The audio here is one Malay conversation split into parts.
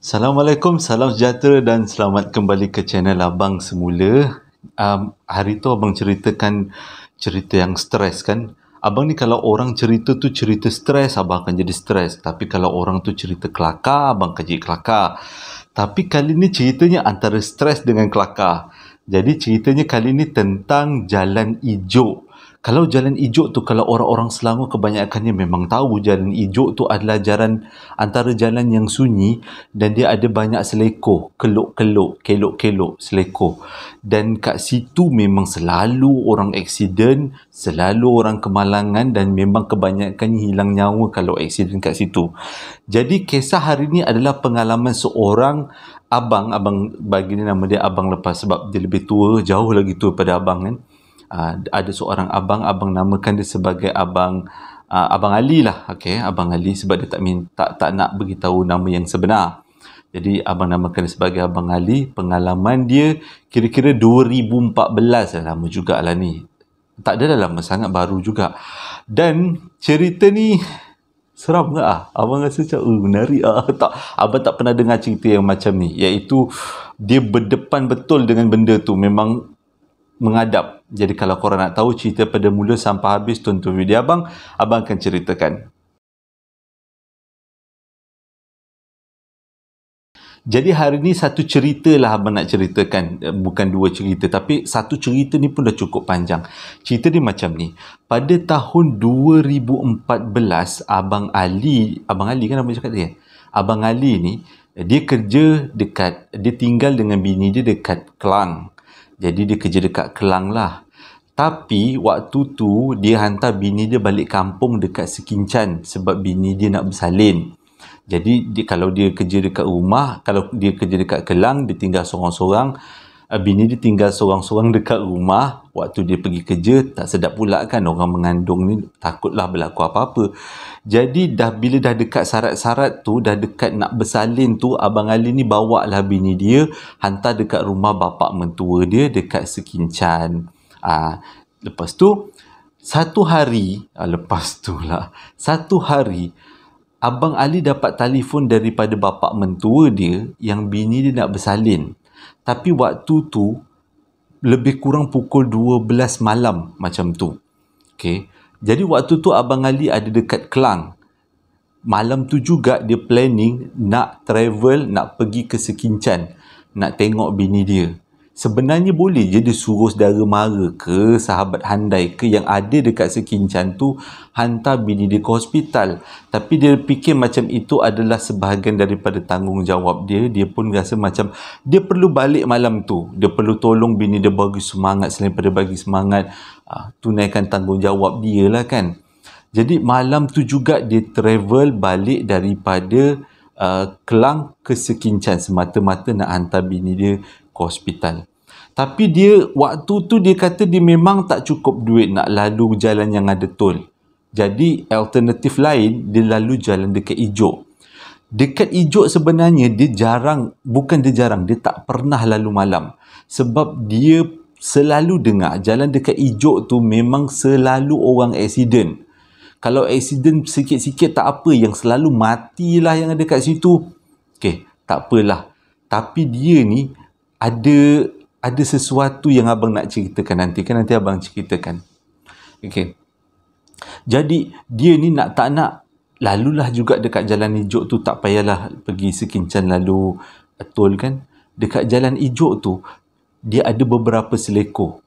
Assalamualaikum, salam sejahtera dan selamat kembali ke channel Abang semula. Hari tu Abang ceritakan cerita yang stres kan. Abang ni kalau orang cerita tu cerita stres, Abang akan jadi stres. Tapi kalau orang tu cerita kelakar, Abang akan jadi kelakar. Tapi kali ni ceritanya antara stres dengan kelakar. Jadi ceritanya kali ni tentang jalan hijau. Kalau jalan hijau tu, kalau orang-orang Selangor kebanyakannya memang tahu jalan hijau tu adalah jalan antara jalan yang sunyi dan dia ada banyak selekor, kelok-kelok, kelok-kelok, selekor. Dan kat situ memang selalu orang aksiden, selalu orang kemalangan dan memang kebanyakannya hilang nyawa kalau aksiden kat situ. Jadi kisah hari ni adalah pengalaman seorang abang bagi dia nama dia abang lepas sebab dia lebih tua, jauh lagi tua pada abang kan. Ada seorang abang namakan dia sebagai abang Ali lah, okey, abang Ali sebab dia tak nak beritahu nama yang sebenar. Jadi abang namakan dia sebagai abang Ali. Pengalaman dia kira-kira 2014 lah, lama jugalah ni. Tak adalah lama sangat, baru juga. Dan cerita ni seram ke Abang rasa macam menarik tak? Abang tak pernah dengar cerita yang macam ni, iaitu dia berdepan betul dengan benda tu, memang menghadap. Jadi kalau korang nak tahu cerita pada mula sampai habis, tonton video abang akan ceritakan. Jadi hari ni satu cerita lah abang nak ceritakan, bukan dua cerita, tapi satu cerita ni pun dah cukup panjang. Cerita ni macam ni. Pada tahun 2014, Abang Ali kan abang cakap dia? Abang Ali ni, dia tinggal dengan bini dia dekat Kelang. Jadi dia kerja dekat Kelang lah. Tapi waktu tu dia hantar bini dia balik kampung dekat Sekincan sebab bini dia nak bersalin. Jadi kalau dia kerja dekat rumah, kalau dia kerja dekat Kelang, dia tinggal sorang-sorang. Bini dia tinggal sorang-sorang dekat rumah. Waktu dia pergi kerja, tak sedap pula kan, orang mengandung ni takutlah berlaku apa-apa. Jadi bila dah dekat syarat-syarat tu, dah dekat nak bersalin tu, Abang Ali ni bawa lah bini dia, hantar dekat rumah bapak mentua dia dekat Sekincan. Lepas tu, satu hari, Abang Ali dapat telefon daripada bapak mentua dia yang bini dia nak bersalin. Tapi waktu tu lebih kurang pukul 12 malam macam tu. Okey. Jadi waktu tu Abang Ali ada dekat Kelang. Malam tu juga dia planning nak travel, nak pergi ke Sekincan, nak tengok bini dia. Sebenarnya boleh je dia suruh saudara mara ke sahabat handai ke yang ada dekat Sekincan tu hantar bini dia ke hospital. Tapi dia fikir macam itu adalah sebahagian daripada tanggungjawab dia. Dia pun rasa macam dia perlu balik malam tu. Dia perlu tolong bini dia bagi semangat, selain pada bagi semangat, tunaikan tanggungjawab dia lah kan. Jadi malam tu juga dia travel balik daripada Kelang ke Sekincan semata-mata nak hantar bini dia ke hospital. Tapi dia waktu tu dia kata dia memang tak cukup duit nak lalu jalan yang ada tol. Jadi alternatif lain dia lalu jalan dekat Ijuk. Dekat Ijuk sebenarnya dia tak pernah lalu malam. Sebab dia selalu dengar jalan dekat Ijuk tu memang selalu orang aksiden. Kalau aksiden sikit-sikit tak apa, yang selalu matilah yang ada kat situ. Okey, tak apalah. Tapi dia ni ada sesuatu yang abang nak ceritakan nanti. Kan nanti abang ceritakan. Okey. Jadi dia ni tak nak lalulah juga dekat jalan hijau tu, tak payahlah pergi Sekincan lalu tol kan. Dekat jalan hijau tu dia ada beberapa selekor.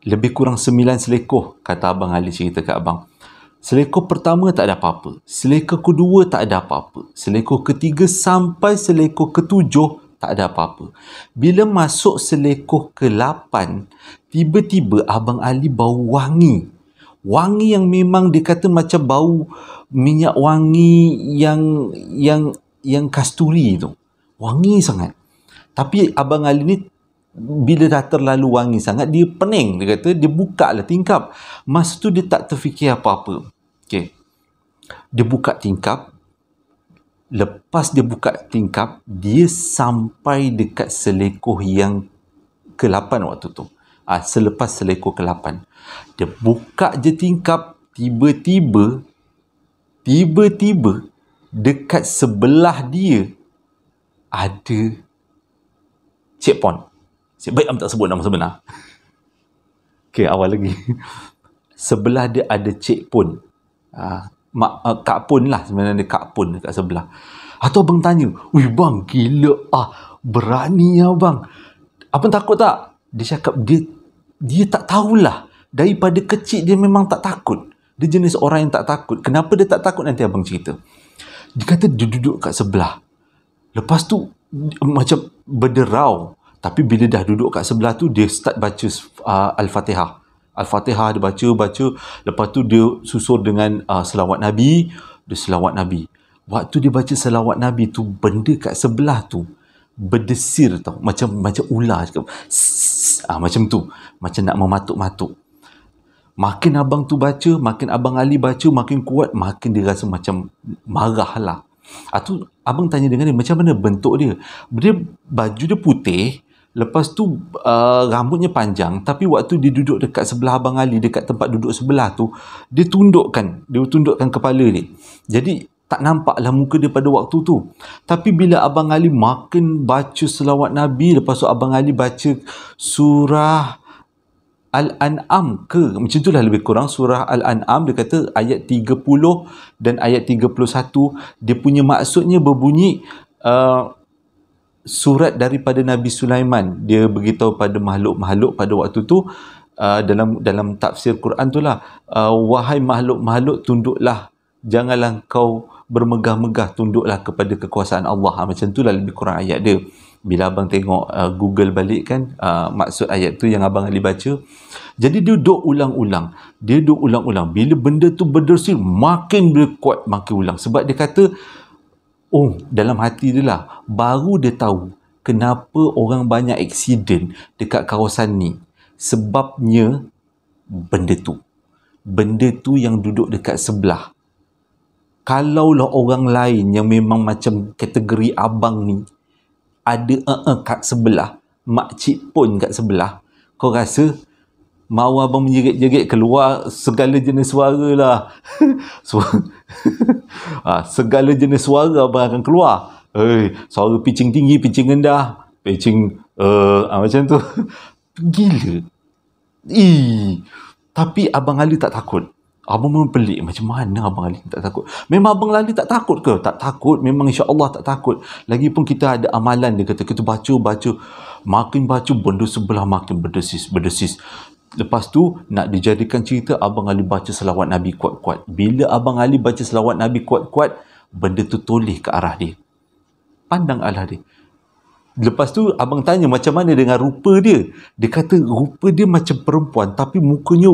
Lebih kurang 9 selekor kata Abang Ali cerita kat abang. Selekor pertama tak ada apa-apa. Selekor kedua tak ada apa-apa. Selekor ketiga sampai selekor ketujuh tak ada apa-apa. Bila masuk selekor ke-8, tiba-tiba Abang Ali bau wangi. Wangi yang memang dia kata macam bau minyak wangi yang kasturi tu. Wangi sangat. Tapi Abang Ali ni bila dah terlalu wangi sangat, dia pening. Dia kata dia buka lah tingkap. Masa tu dia tak terfikir apa-apa. Okay. Dia buka tingkap. Lepas dia buka tingkap, dia sampai dekat selekor yang ke-8 waktu tu. Selepas selekor ke-8. Dia buka je tingkap, tiba-tiba dekat sebelah dia ada checkpoint. Baik, tak sebut nama sebenar. Okay, awal lagi. Sebelah dia ada checkpoint. Kak Pun lah sebenarnya, Kak Pun dekat sebelah. Atau abang tanya, wih bang, gila berani abang. Abang takut tak? Dia cakap dia tak tahulah. Daripada kecil dia memang tak takut. Dia jenis orang yang tak takut. Kenapa dia tak takut, nanti abang cerita. Dia kata dia duduk kat sebelah. Lepas tu macam berderau. Tapi bila dah duduk kat sebelah tu, dia start baca Al-Fatihah. Al-Fatihah dia baca. Lepas tu dia susul dengan selawat Nabi. Dia selawat Nabi. Waktu dia baca selawat Nabi tu, benda kat sebelah tu berdesir tau. Macam ular cakap. Macam tu. Macam nak mematuk-matuk. Makin abang tu baca, makin abang Ali baca, makin kuat, makin dia rasa macam marah lah. Atau abang tanya dengan dia, macam mana bentuk dia? Baju dia putih, lepas tu rambutnya panjang, tapi waktu dia duduk dekat sebelah abang Ali, dekat tempat duduk sebelah tu, dia tundukkan kepala dia. Jadi tak nampaklah muka dia pada waktu tu. Tapi bila abang Ali makin baca selawat Nabi, lepas tu abang Ali baca surah Al-An'am ke? Macam itulah lebih kurang, surah Al-An'am. Dia kata ayat 30 dan ayat 31. Dia punya maksudnya berbunyi, surat daripada Nabi Sulaiman. Dia beritahu pada makhluk-makhluk pada waktu tu, dalam tafsir Quran tu lah, wahai makhluk-makhluk, tunduklah, janganlah kau bermegah-megah, tunduklah kepada kekuasaan Allah. Macam itulah lebih kurang ayat dia. Bila abang tengok Google balik kan, maksud ayat tu yang abang Ali baca. Jadi dia duduk ulang-ulang. Bila benda tu berdesir, makin dia kuat, makin ulang. Sebab dia kata, dalam hati dia lah, baru dia tahu kenapa orang banyak aksiden dekat kawasan ni. Sebabnya benda tu yang duduk dekat sebelah. Kalaulah orang lain yang memang macam kategori abang ni, ada kat sebelah, makcik pun kat sebelah, kau rasa mau abang menjerit-jerit, keluar segala jenis suara lah. Segala jenis suara abang akan keluar. Suara pitching tinggi, pitching rendah, pitching macam tu. Gila. Tapi abang Ali tak takut. Abang memang pelik, macam mana abang Ali tak takut? Memang abang Ali tak takut ke? Tak takut, memang insya-Allah tak takut. Lagipun kita ada amalan, dia kata kita baca, makin baca benda sebelah makin berdesis. Lepas tu nak dijadikan cerita, abang Ali baca selawat Nabi kuat-kuat. Bila abang Ali baca selawat Nabi kuat-kuat, benda tu toleh ke arah dia. Pandang arah dia. Lepas tu abang tanya macam mana dengan rupa dia. Dia kata rupa dia macam perempuan, tapi mukanya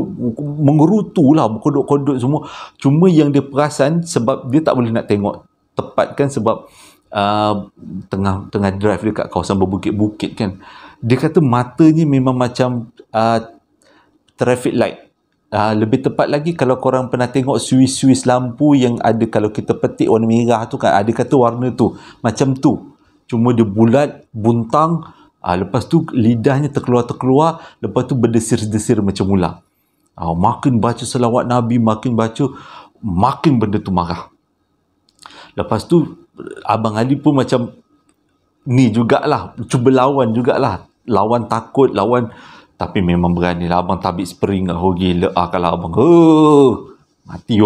mengerutu lah, berkodok-kodok semua. Cuma yang dia perasan, sebab dia tak boleh nak tengok tepat kan, sebab tengah drive dekat kawasan berbukit-bukit kan. Dia kata matanya memang macam traffic light. Lebih tepat lagi, kalau korang pernah tengok suis-suis lampu yang ada kalau kita petik warna merah tu kan, ada kata warna tu macam tu. Cuma dia bulat, buntang, lepas tu lidahnya terkeluar, lepas tu berdesir-desir macam ular. Makin baca selawat Nabi, makin baca, makin benda tu marah. Lepas tu abang Ali pun macam ni jugalah, cuba lawan jugalah. Lawan takut, tapi memang berani lah. Abang tabik spring, gila kalau abang mati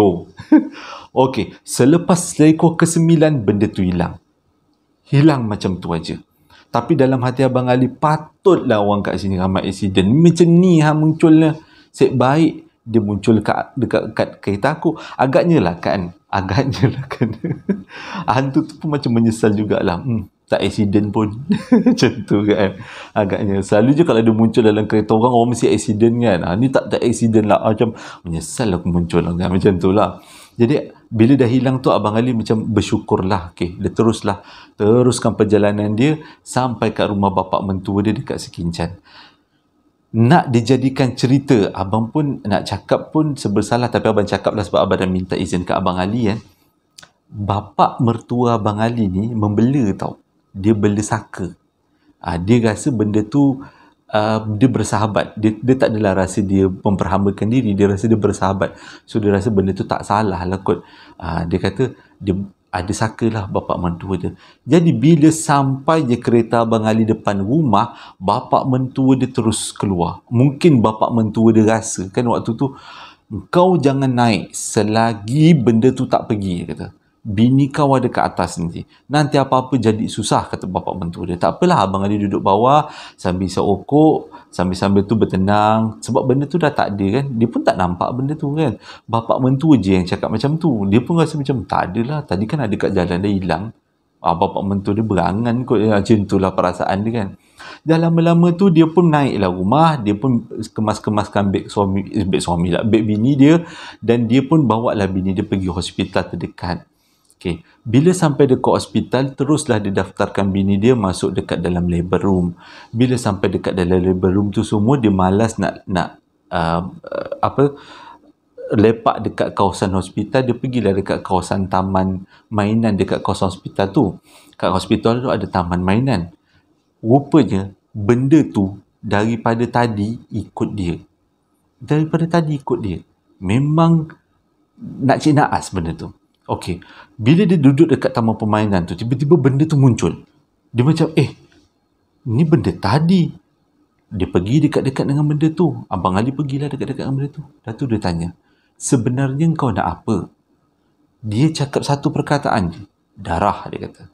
Okey, selepas ekor ke-9, benda tu hilang macam tu aja. Tapi dalam hati abang Ali, patutlah orang kat sini ramai aksiden macam ni munculnya. Set baik dia muncul dekat kereta aku. Agaknya lah kan hantu tu pun macam menyesal jugalah. Tak aksiden pun. Macam tu kan. Agaknya selalu je kalau dia muncul dalam kereta orang mesti aksiden kan. Ni tak aksiden lah, macam menyesal aku muncul kan. Macam tu lah. Jadi bila dah hilang tu, abang Ali macam bersyukurlah. Dia teruskan perjalanan dia sampai kat rumah bapa mentua dia dekat Sekincan. Nak dijadikan cerita, abang pun nak cakap pun sebersalah, tapi abang cakap lah sebab abang dah minta izin kat abang Ali kan. Bapa mertua abang Ali ni membela tau. Dia bela saka. Dia rasa benda tu dia bersahabat. Dia tak adalah rasa dia memperhambakan diri, dia rasa dia bersahabat. So dia rasa benda tu tak salah lah kot. Dia kata ada saka lah bapak mentua dia. Jadi bila sampai je kereta Abang Ali depan rumah, bapak mentua dia terus keluar. Mungkin bapak mentua dia rasa kan waktu tu, kau jangan naik selagi benda tu tak pergi, dia kata. Bini kau ada kat atas nanti apa-apa jadi susah, kata bapak mentua dia. Tak apalah, Abang Ali duduk bawah sambil isap okok, sambil-sambil tu bertenang, sebab benda tu dah tak ada kan, dia pun tak nampak benda tu kan. Bapak mentua je yang cakap macam tu, dia pun rasa macam tak adalah, tadi kan ada kat jalan dah hilang. Bapak mentua dia berangan kot, macam tu lah perasaan dia kan. Dah lama-lama tu dia pun naiklah rumah, dia pun kemas-kemaskan beg suami lah, beg bini dia, dan dia pun bawa lah bini dia pergi hospital terdekat. Okay. Bila sampai dekat hospital, teruslah dia daftarkan bini dia masuk dekat dalam labor room. Bila sampai dekat dalam labor room tu semua, dia malas nak lepak dekat kawasan hospital. Dia pergilah dekat kawasan taman mainan dekat kawasan hospital tu. Kat hospital tu ada taman mainan. Rupanya benda tu daripada tadi ikut dia. Memang nak cik naas benda tu. Okey, bila dia duduk dekat taman permainan tu, tiba-tiba benda tu muncul. Dia macam, ni benda tadi. Dia pergi dekat-dekat dengan benda tu. Abang Ali pergilah dekat-dekat dengan benda tu. Lepas tu dia tanya, sebenarnya kau nak apa? Dia cakap satu perkataan je, darah, dia kata.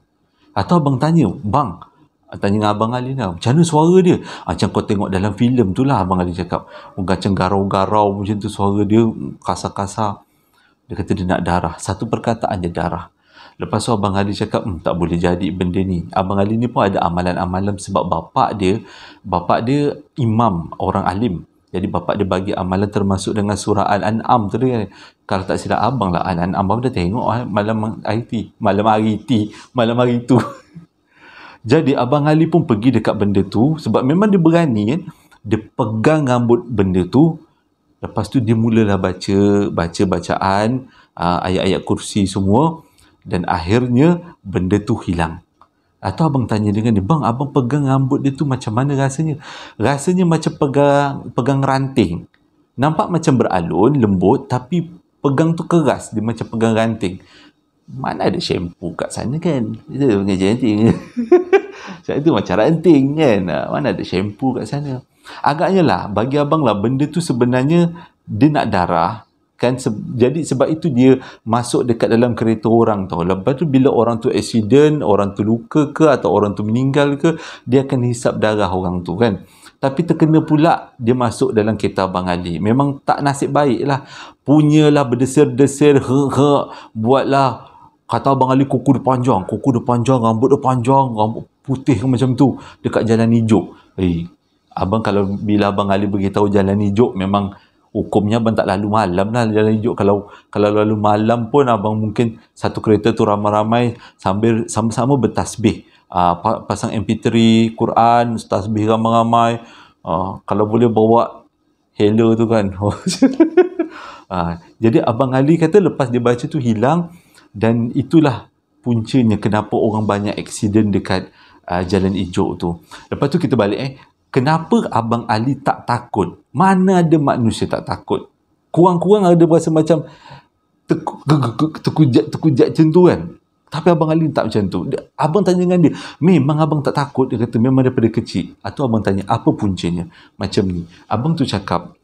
Atau abang tanya, tanya dengan Abang Ali lah, macam mana suara dia? Macam kau tengok dalam filem tu lah, Abang Ali cakap. Macam garau-garau macam tu, suara dia kasar-kasar. Dia kata dia nak darah. Satu perkataan je, darah. Lepas tu Abang Ali cakap, tak boleh jadi benda ni. Abang Ali ni pun ada amalan-amalan sebab bapak dia imam, orang alim. Jadi bapak dia bagi amalan termasuk dengan surah Al-An'am tu dia. Kalau tak silap abang lah, Al-An'am abang dah tengok malam hari tu. Jadi Abang Ali pun pergi dekat benda tu sebab memang dia berani kan. Dia pegang rambut benda tu. Lepas tu dia mulalah bacaan ayat-ayat kursi semua, dan akhirnya benda tu hilang. Atau abang tanya dengan dia, bang, abang pegang rambut dia tu macam mana rasanya? Rasanya macam pegang ranting. Nampak macam beralun, lembut, tapi pegang tu keras, dia macam pegang ranting. Mana ada shampoo kat sana kan? Itu macam ranting. Itu macam ranting kan? Mana ada shampoo kat sana? Agaknya lah, bagi abang lah, benda tu sebenarnya dia nak darah kan. Jadi sebab itu dia masuk dekat dalam kereta orang tau. Lepas tu bila orang tu accident, orang tu luka ke atau orang tu meninggal ke, dia akan hisap darah orang tu kan. Tapi terkena pula dia masuk dalam kereta Abang Ali. Memang tak nasib baik lah. Punyalah berdesir-desir, buatlah, kata Abang Ali, kuku dia panjang, rambut dia panjang, rambut putih macam tu dekat jalan hijau. Abang, kalau bila Abang Ali beritahu jalan hijau, memang hukumnya abang tak lalu malam lah jalan hijau. Kalau lalu malam pun abang mungkin satu kereta tu ramai-ramai sambil sama-sama bertasbih, pasang MP3 Quran, tasbih ramai-ramai, kalau boleh bawa halo tu kan. Jadi Abang Ali kata lepas dia baca tu hilang, dan itulah puncanya kenapa orang banyak aksiden dekat jalan hijau tu. Lepas tu kita balik kenapa Abang Ali tak takut? Mana ada manusia tak takut? Kurang-kurang ada berasa macam terkujat macam tu kan. Tapi Abang Ali tak macam tu. Abang tanya dengan dia, memang abang tak takut? Dia kata memang daripada kecil. Atau abang tanya, apa puncanya? Macam ni. Abang tu cakap,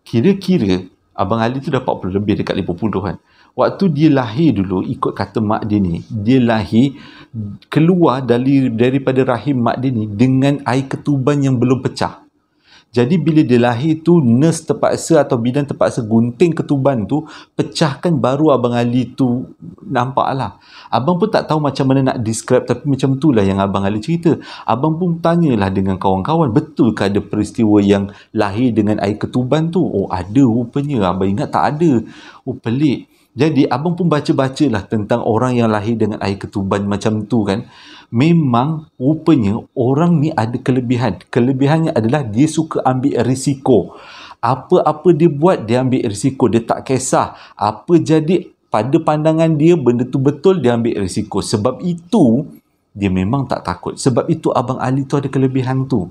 kira-kira Abang Ali tu dah 40 lebih, dekat 50 kan. Waktu dia lahir dulu, ikut kata mak dia ni, dia lahir keluar daripada rahim mak dia ni dengan air ketuban yang belum pecah. Jadi bila dia lahir tu, nurse terpaksa atau bidan terpaksa gunting ketuban tu, pecahkan, baru Abang Ali tu nampak lah. Abang pun tak tahu macam mana nak describe, tapi macam tu lah yang Abang Ali cerita. Abang pun tanyalah dengan kawan-kawan, betulkah ada peristiwa yang lahir dengan air ketuban tu? Oh, ada rupanya. Abang ingat tak ada. Oh, pelik. Jadi abang pun baca-bacalah tentang orang yang lahir dengan air ketuban macam tu kan. Memang rupanya orang ni ada kelebihan. Kelebihannya adalah dia suka ambil risiko. Apa-apa dia buat, dia ambil risiko. Dia tak kisah apa jadi, pada pandangan dia benda tu betul, dia ambil risiko. Sebab itu dia memang tak takut. Sebab itu Abang Ali tu ada kelebihan tu.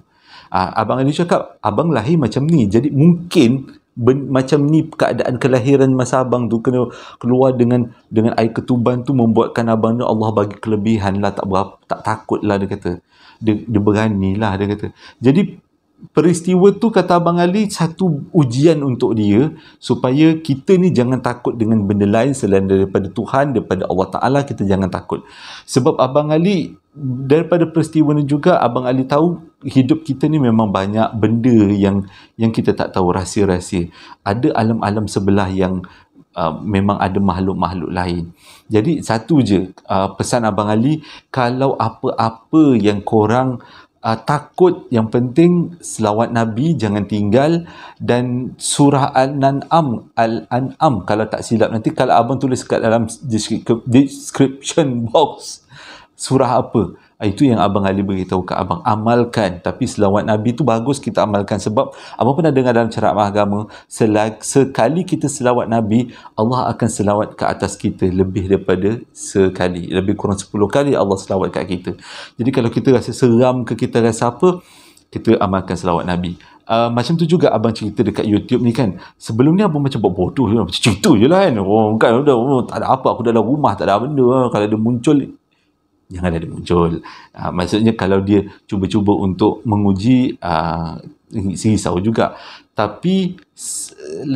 Abang Ali cakap, abang lahir macam ni. Jadi mungkin macam ni keadaan kelahiran masa abang tu, kena keluar dengan air ketuban tu, membuatkan abang tu Allah bagi kelebihan lah, tak takut lah dia kata, dia berani lah dia kata. Jadi peristiwa tu, kata Abang Ali, satu ujian untuk dia supaya kita ni jangan takut dengan benda lain selain daripada Tuhan, daripada Allah Ta'ala. Kita jangan takut. Sebab Abang Ali, daripada peristiwa ni juga Abang Ali tahu hidup kita ni memang banyak benda yang kita tak tahu, rahsia-rahsia. Ada alam-alam sebelah yang memang ada makhluk-makhluk lain. Jadi satu je pesan Abang Ali, kalau apa-apa yang korang takut, yang penting selawat Nabi jangan tinggal. Dan surah Al-An'am kalau tak silap, nanti kalau abang tulis kat dalam description box surah apa, itu yang Abang Ali beritahu kat abang, amalkan. Tapi selawat Nabi tu bagus kita amalkan, sebab abang pernah dengar dalam ceramah agama, sekali kita selawat Nabi, Allah akan selawat ke atas kita lebih daripada sekali, lebih kurang 10 kali Allah selawat kat kita. Jadi kalau kita rasa seram ke, kita rasa apa, kita amalkan selawat Nabi. Macam tu juga abang cerita dekat YouTube ni kan, sebelum ni abang macam buat bodoh je, macam cerita je lah kan, kan tak ada apa, aku dalam rumah tak ada benda, kalau dia muncul jangan ada muncul. Maksudnya kalau dia cuba-cuba untuk menguji, risau juga. Tapi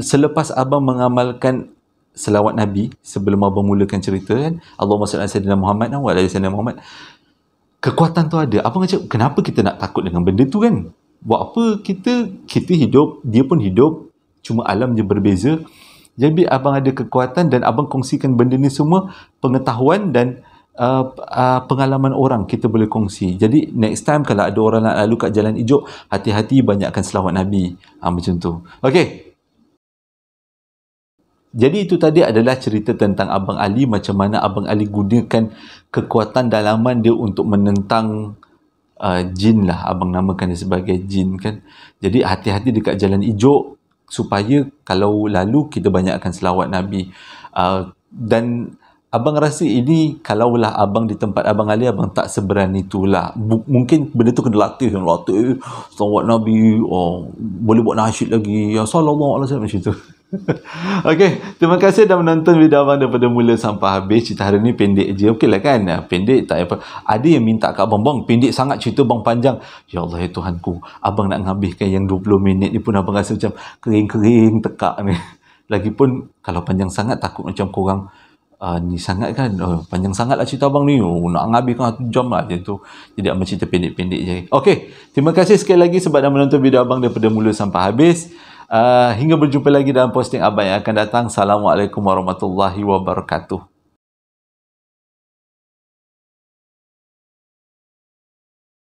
selepas abang mengamalkan selawat Nabi, sebelum abang mulakan cerita kan, Allahumma salli ala sayyidina Muhammad wa ala sayyidina Muhammad, kekuatan tu ada. Abang macam, kenapa kita nak takut dengan benda tu kan? Buat apa kita hidup, dia pun hidup, cuma alam je berbeza. Jadi abang ada kekuatan dan abang kongsikan benda ni semua, pengetahuan dan pengalaman orang kita boleh kongsi. Jadi next time kalau ada orang nak lalu kat jalan hijau, hati-hati, banyakkan selawat Nabi. Macam tu. Okey. Jadi itu tadi adalah cerita tentang Abang Ali, macam mana Abang Ali gunakan kekuatan dalaman dia untuk menentang jin lah. Abang namakan dia sebagai jin kan. Jadi hati-hati dekat jalan hijau, supaya kalau lalu kita banyakkan selawat Nabi. Dan abang rasa ini, kalaulah abang di tempat Abang Ali, abang tak seberani itulah. Mungkin benda tu kena latih selawat Nabi, boleh buat nasyid lagi, ya sallallahu alaihi wasallam, macam tu. Okey, terima kasih dah menonton video abang daripada mula sampai habis. Cerita hari ni pendek je, okey lah kan, pendek tak apa. Ada yang minta kat abang, bang pendek sangat cerita bang, panjang. Ya Allah ya Tuhanku, abang nak menghabiskan yang 20 minit ni pun abang rasa macam kering-kering tekak ni. Lagipun kalau panjang sangat takut macam korang ni sangat kan, panjang sangat lah cerita abang ni, nak habiskan 1 jam lah macam tu. Jadi abang cerita pendek-pendek je. Okey, terima kasih sekali lagi sebab dah menonton video abang daripada mula sampai habis. Hingga berjumpa lagi dalam posting abang yang akan datang. Assalamualaikum warahmatullahi wabarakatuh.